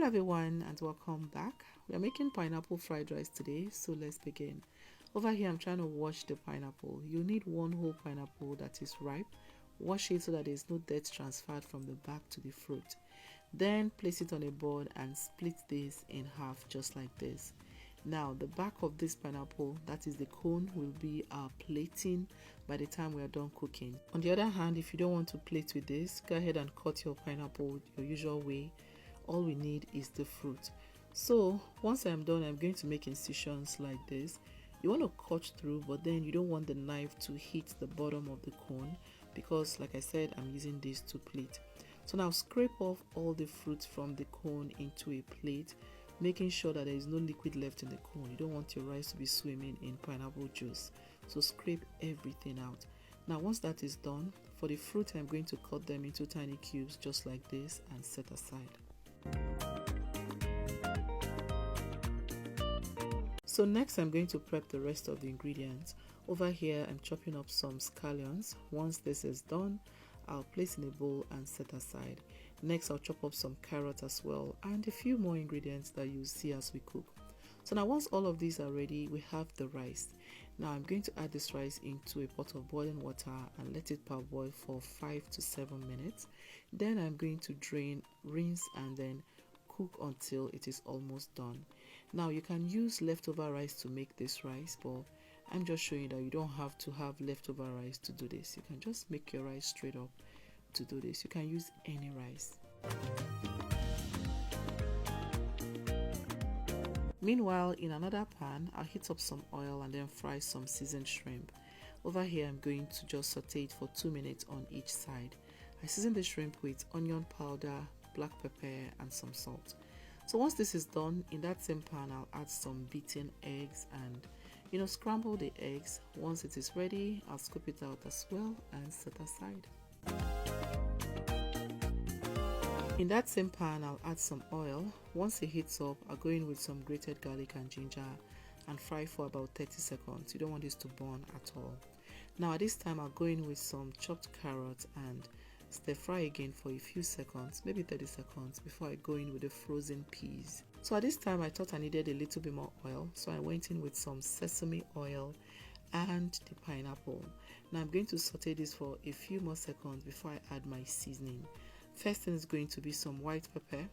everyone and welcome back. We are making pineapple fried rice today, so let's begin. Over here I'm trying to wash the pineapple. You need one whole pineapple that is ripe. Wash it so that there is no dirt transferred from the back to the fruit. Then place it on a board and split this in half just like this. Now the back of this pineapple, that is the cone, will be our plating by the time we are done cooking. On the other hand, if you don't want to plate with this, go ahead and cut your pineapple your usual way. All we need is the fruit. So once I'm done, I'm going to make incisions like this. You want to cut through, but then you don't want the knife to hit the bottom of the cone because, like I said, I'm using this to plate. So now scrape off all the fruit from the cone into a plate, making sure that there is no liquid left in the cone. You don't want your rice to be swimming in pineapple juice, so scrape everything out. Now once that is done, for the fruit I'm going to cut them into tiny cubes just like this and set aside. So next I'm going to prep the rest of the ingredients. Over here I'm chopping up some scallions. Once this is done, I'll place in a bowl and set aside. Next I'll chop up some carrots as well and a few more ingredients that you'll see as we cook. So now once all of these are ready, we have the rice. Now I'm going to add this rice into a pot of boiling water and let it parboil for 5 to 7 minutes. Then I'm going to drain, rinse and then cook until it is almost done. Now you can use leftover rice to make this rice, but I'm just showing you that you don't have to have leftover rice to do this. You can just make your rice straight up to do this. You can use any rice. Meanwhile, in another pan, I'll heat up some oil and then fry some seasoned shrimp. Over here, I'm going to just saute it for 2 minutes on each side. I season the shrimp with onion powder, black pepper and some salt. So once this is done, in that same pan I'll add some beaten eggs and scramble the eggs. Once it is ready, I'll scoop it out as well and set aside. In that same pan I'll add some oil. Once it heats up, I'll go in with some grated garlic and ginger and fry for about 30 seconds. You don't want this to burn at all. Now at this time I'll go in with some chopped carrots and stir fry again for a few seconds, maybe 30 seconds, before I go in with the frozen peas. So at this time I thought I needed a little bit more oil, so I went in with some sesame oil and the pineapple. Now I'm going to saute this for a few more seconds before I add my seasoning. First thing is going to be some white pepper,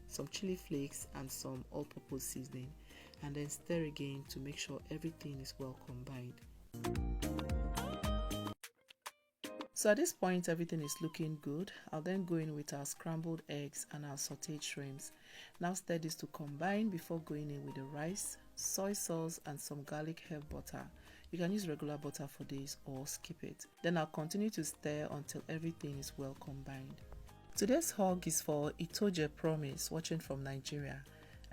some chili flakes and some all-purpose seasoning, and then stir again to make sure everything is well combined. So at this point everything is looking good. I'll then go in with our scrambled eggs and our sauteed shrimps. Now stir this to combine before going in with the rice, soy sauce and some garlic herb butter. You can use regular butter for this or skip it. Then I'll continue to stir until everything is well combined. Today's hug is for Itoje Promise, watching from Nigeria.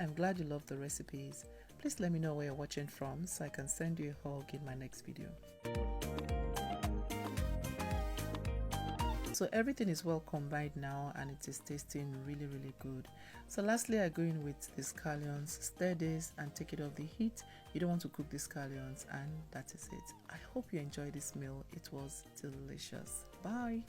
I'm glad you love the recipes. Please let me know where you're watching from so I can send you a hug in my next video. So everything is well combined now and it is tasting really good. So lastly I go in with the scallions, stir this and take it off the heat. You don't want to cook the scallions, and that is it. I hope you enjoyed this meal. It was delicious. Bye.